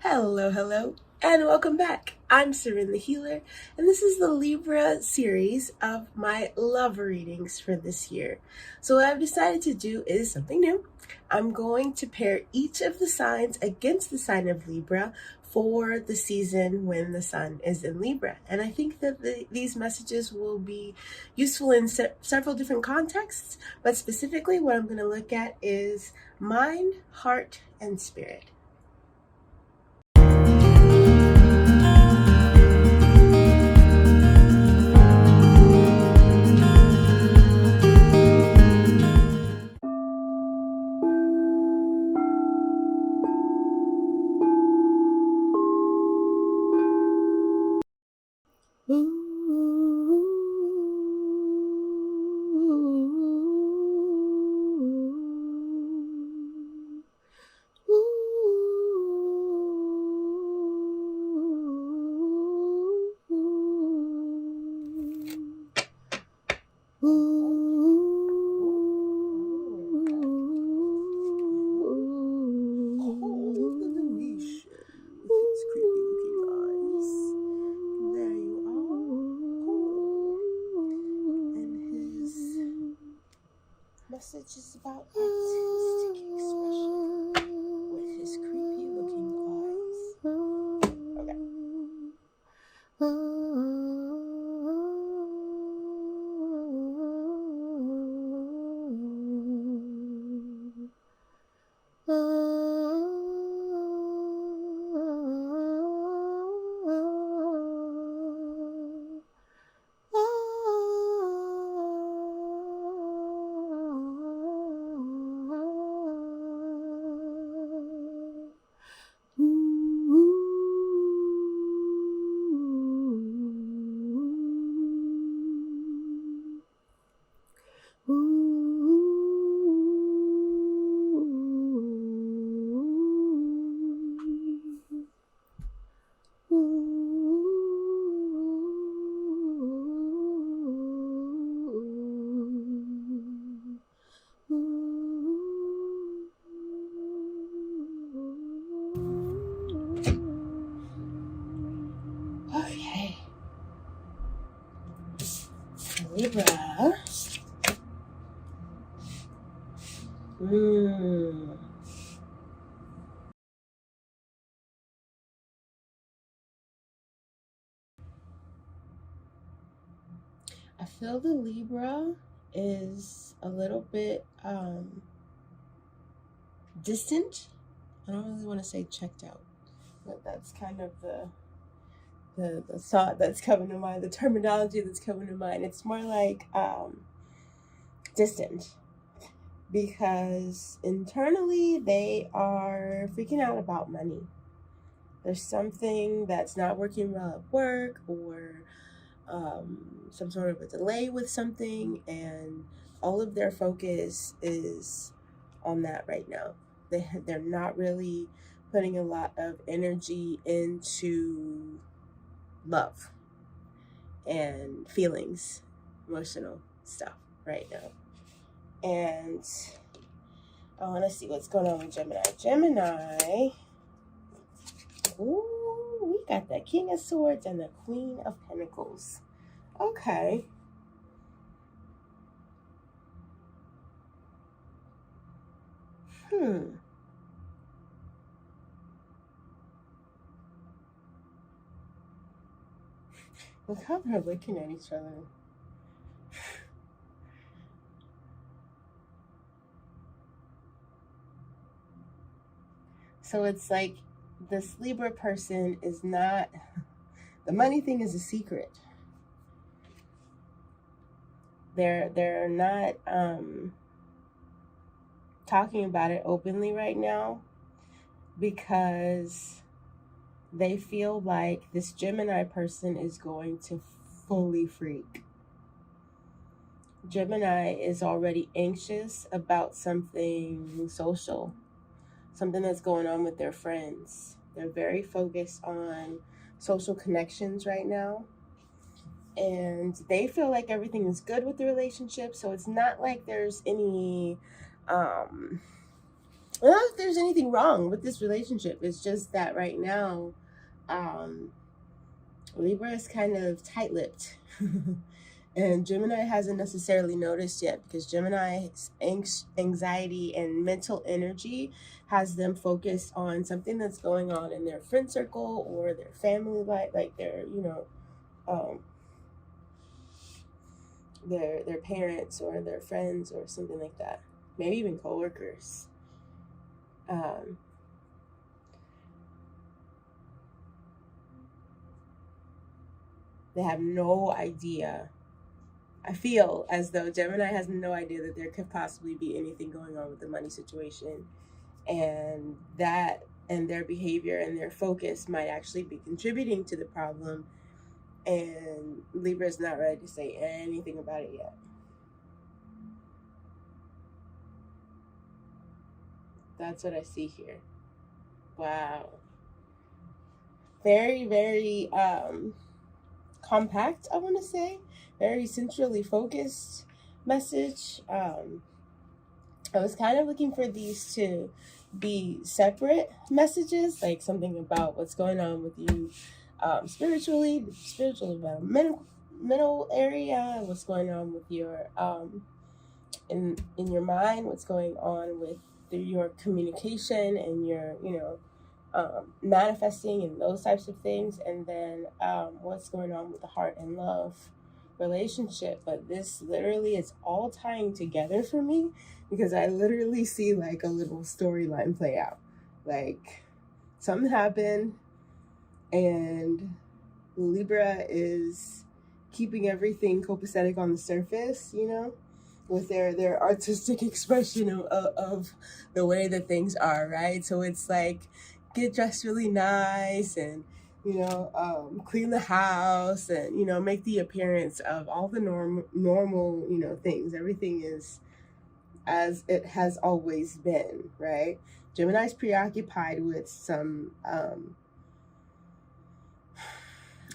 Hello, and welcome back. I'm Serene the Healer, and this is the Libra series of my love readings for this year. So, what I've decided to do is something new. I'm going to pair each of the signs against the sign of Libra for the season when the sun is in Libra. And I think that these messages will be useful in several different contexts, but specifically, what I'm going to look at is mind, heart, and spirit. Message is about artistic expression with his creepy looking eyes. Okay. Okay. Libra. I feel the Libra is a little bit distant. I don't really want to say checked out, but that's kind of the thought that's coming to mind, the terminology that's coming to mind. It's more like distant, because internally they are freaking out about money. There's something that's not working well at work, or some sort of a delay with something, and all of their focus is on that right now. They're not really putting a lot of energy into love and feelings, emotional stuff right now. And I want to see what's going on with Gemini. Ooh, we got the King of Swords and the Queen of Pentacles. Okay. Look how they're looking at each other. So it's like this Libra person is not, the money thing is a secret. They're not talking about it openly right now, because they feel like this Gemini person is going to fully freak. Gemini is already anxious about something social, something that's going on with their friends. They're very focused on social connections right now. And they feel like everything is good with the relationship. So it's not like there's any I don't know if there's anything wrong with this relationship. It's just that right now, Libra is kind of tight-lipped. And Gemini hasn't necessarily noticed yet, because Gemini's anxiety and mental energy has them focused on something that's going on in their friend circle or their family life, like their, um, their parents or their friends or something like that. Maybe even coworkers. They have no idea. I feel as though Gemini has no idea that there could possibly be anything going on with the money situation, and that and their behavior and their focus might actually be contributing to the problem, and Libra is not ready to say anything about it yet. That's what I see here. Wow. Very, very compact, I want to say. Very centrally focused message. I was kind of looking for these to be separate messages, like something about what's going on with you spiritually, mental area, what's going on with your in your mind, what's going on with your communication and your manifesting and those types of things, and then what's going on with the heart and love relationship. But this literally is all tying together for me, because I literally see like a little storyline play out. Like something happened and Libra is keeping everything copacetic on the surface, with their artistic expression of the way that things are, right? So it's like, get dressed really nice and clean the house and make the appearance of all the normal things. Everything is as it has always been, right? Gemini's preoccupied with some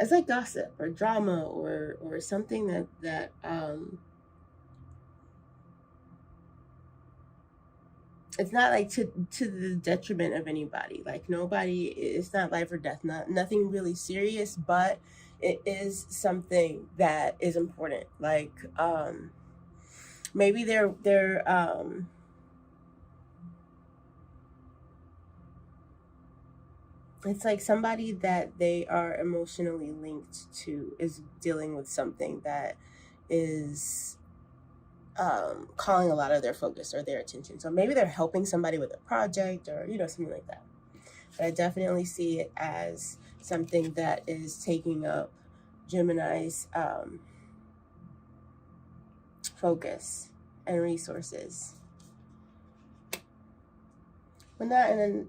it's like gossip or drama or something that it's not like to the detriment of anybody. Like nobody, it's not life or death, nothing really serious, but it is something that is important. Like maybe they're it's like somebody that they are emotionally linked to is dealing with something that is calling a lot of their focus or their attention. So maybe they're helping somebody with a project or something like that. But I definitely see it as something that is taking up Gemini's focus and resources. But not, and then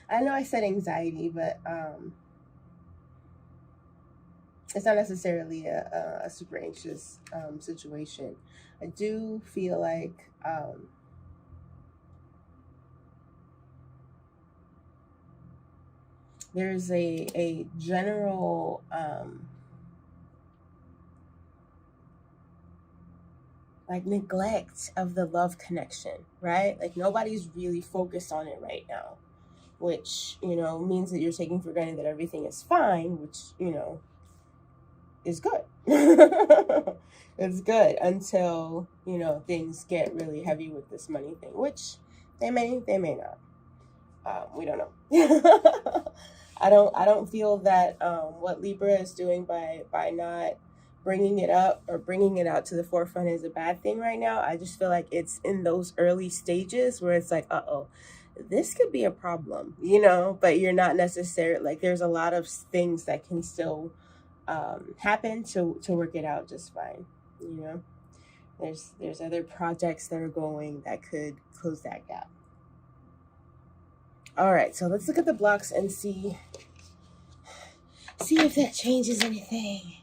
I know I said anxiety, but it's not necessarily a super anxious situation. I do feel like there's a general like neglect of the love connection, right? Like nobody's really focused on it right now, which means that you're taking for granted that everything is fine, which is good. It's good until things get really heavy with this money thing, which they may not. We don't know. I don't feel that what Libra is doing by not bringing it up or bringing it out to the forefront is a bad thing right now. I just feel like it's in those early stages where it's like, this could be a problem, but you're not necessarily, like, there's a lot of things that can still happen to work it out just fine. There's other projects that are going that could close that gap. All right, so let's look at the blocks and see if that changes anything.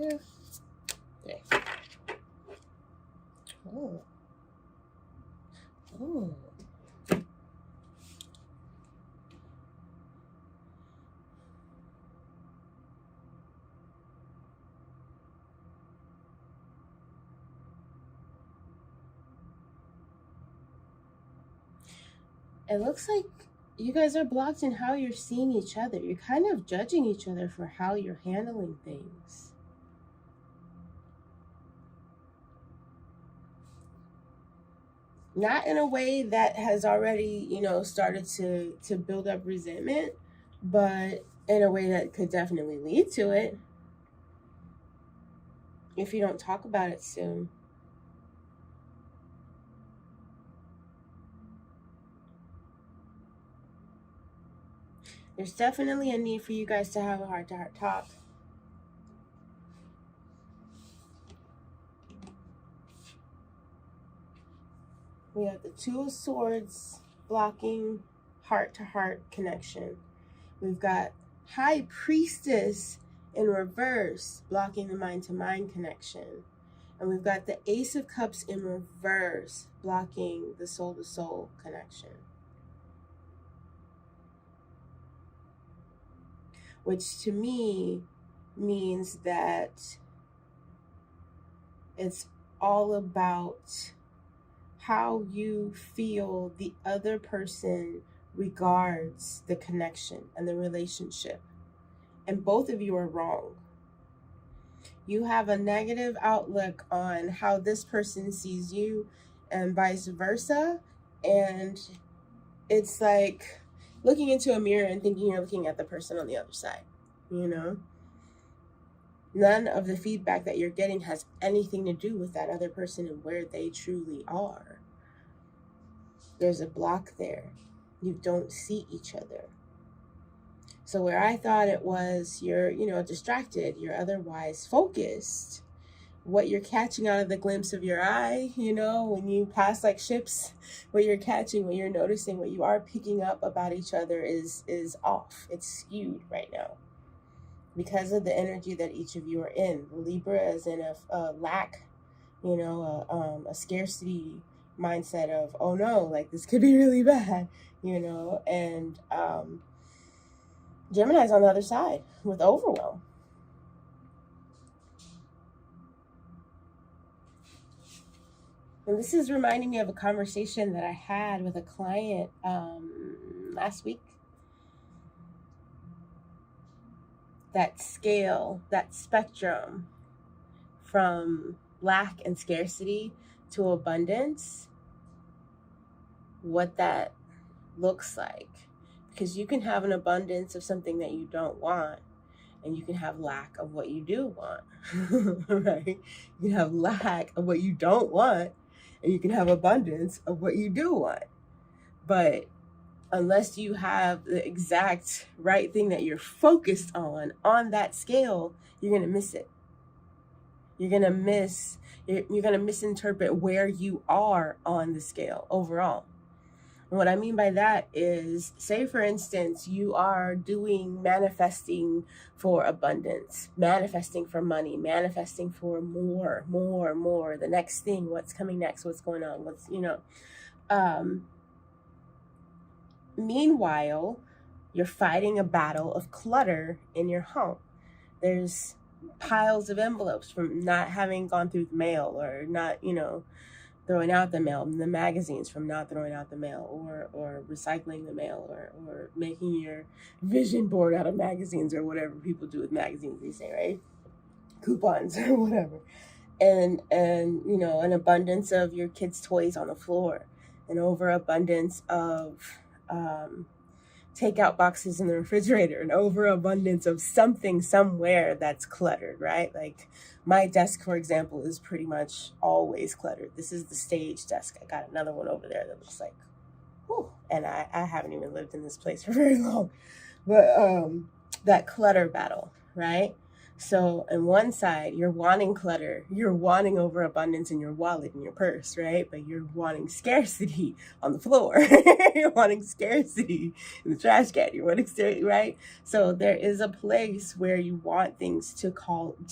2, 3. Oh. Oh. It looks like you guys are blocked in how you're seeing each other. You're kind of judging each other for how you're handling things. Not in a way that has already, started to build up resentment, but in a way that could definitely lead to it if you don't talk about it soon. There's definitely a need for you guys to have a heart-to-heart talk. We have the 2 of Swords blocking heart-to-heart connection. We've got High Priestess in reverse blocking the mind-to-mind connection. And we've got the Ace of Cups in reverse blocking the soul-to-soul connection. Which to me means that it's all about how you feel the other person regards the connection and the relationship. And both of you are wrong. You have a negative outlook on how this person sees you and vice versa. And it's like looking into a mirror and thinking you're looking at the person on the other side, None of the feedback that you're getting has anything to do with that other person and where they truly are. There's a block there. You don't see each other. So where I thought it was you're, distracted, you're otherwise focused, what you're catching out of the glimpse of your eye, when you pass like ships, what you're catching, what you're noticing, what you are picking up about each other is off. It's skewed right now because of the energy that each of you are in. Libra is in a lack, a scarcity mindset of, oh no, like this could be really bad, and Gemini's on the other side with overwhelm. And this is reminding me of a conversation that I had with a client last week. That scale, that spectrum from lack and scarcity to abundance, what that looks like. Because you can have an abundance of something that you don't want, and you can have lack of what you do want, right? You can have lack of what you don't want, and you can have abundance of what you do want. But unless you have the exact right thing that you're focused on that scale, you're going to miss it. You're going to misinterpret where you are on the scale overall. And what I mean by that is, say for instance, you are doing manifesting for abundance, manifesting for money, manifesting for more, the next thing, what's coming next, what's going on, meanwhile, you're fighting a battle of clutter in your home. There's piles of envelopes from not having gone through the mail, or not, throwing out the mail, the magazines from not throwing out the mail, or recycling the mail, or making your vision board out of magazines, or whatever people do with magazines these days, right? Coupons or whatever. And an abundance of your kids' toys on the floor, an overabundance of takeout boxes in the refrigerator, an overabundance of something somewhere that's cluttered, right? Like my desk, for example, is pretty much always cluttered. This is the stage desk. I got another one over there that looks like, whew, and I haven't even lived in this place for very long. But that clutter battle, right? So on one side, you're wanting clutter, you're wanting overabundance in your wallet and your purse, right? But you're wanting scarcity on the floor. You're wanting scarcity in the trash can. You're wanting scarcity, right? So there is a place where you want things to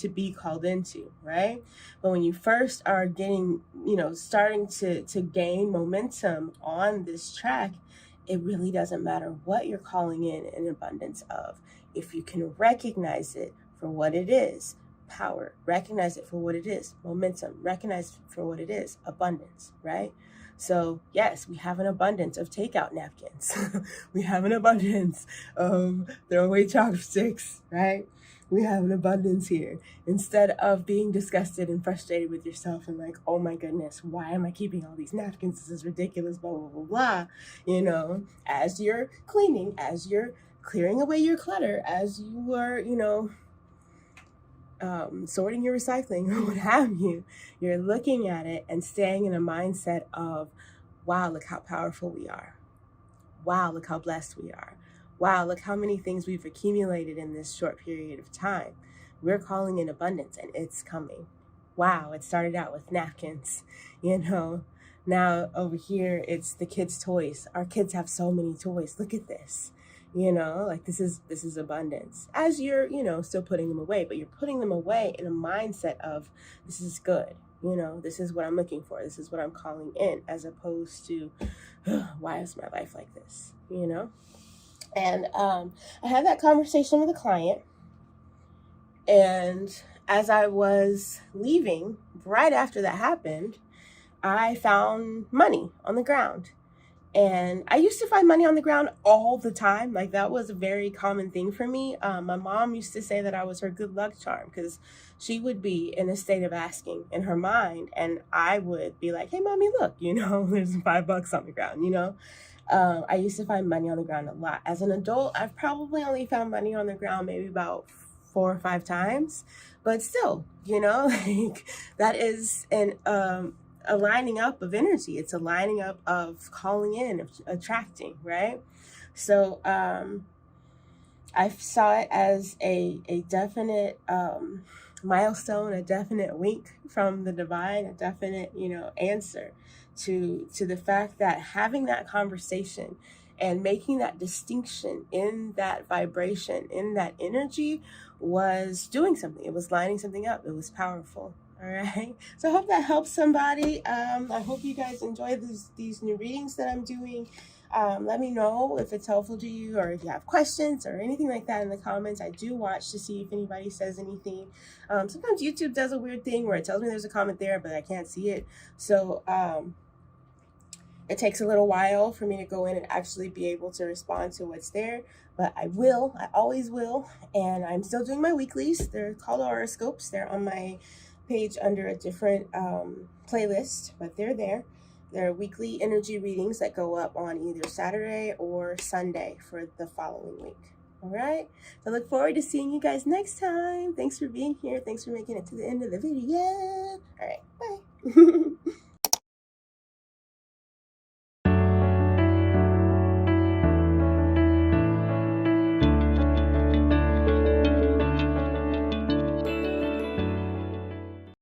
be called into, right? But when you first are getting, starting to gain momentum on this track, it really doesn't matter what you're calling in abundance of. If you can recognize it for what it is, power, recognize it for what it is, momentum, recognize it for what it is, abundance, right? So yes, we have an abundance of takeout napkins. We have an abundance of throwaway chopsticks, right? We have an abundance here. Instead of being disgusted and frustrated with yourself and like, oh my goodness, why am I keeping all these napkins? This is ridiculous, blah, blah, blah, blah. As you're cleaning, as you're clearing away your clutter, as you are, sorting your recycling or what have you, you're looking at it and staying in a mindset of, wow, look how powerful we are. Wow, look how blessed we are. Wow, look how many things we've accumulated in this short period of time. We're calling in abundance and it's coming. Wow, it started out with napkins, Now over here, it's the kids' toys. Our kids have so many toys. Look at this. This is abundance. As you're, still putting them away, but you're putting them away in a mindset of, this is good. This is what I'm looking for. This is what I'm calling in, as opposed to, why is my life like this? And I had that conversation with a client, and as I was leaving, right after that happened, I found money on the ground. And I used to find money on the ground all the time. Like, that was a very common thing for me. My mom used to say that I was her good luck charm, because she would be in a state of asking in her mind, and I would be like, hey, mommy, look, there's $5 on the ground, I used to find money on the ground a lot. As an adult, I've probably only found money on the ground maybe about 4 or 5 times, but still, that is a lining up of energy. It's a lining up of calling in, of attracting, right? So I saw it as a definite milestone, a definite wink from the divine, a definite, answer to the fact that having that conversation and making that distinction in that vibration, in that energy, was doing something. It was lining something up. It was powerful. All right. So I hope that helps somebody. I hope you guys enjoy these new readings that I'm doing. Let me know if it's helpful to you, or if you have questions or anything like that in the comments. I do watch to see if anybody says anything. Sometimes YouTube does a weird thing where it tells me there's a comment there, but I can't see it. So it takes a little while for me to go in and actually be able to respond to what's there. But I will. I always will. And I'm still doing my weeklies. They're called horoscopes. They're on my page under a different playlist, but they're there. They're weekly energy readings that go up on either Saturday or Sunday for the following week. All right. I look forward to seeing you guys next time. Thanks for being here. Thanks for making it to the end of the video. All right. Bye.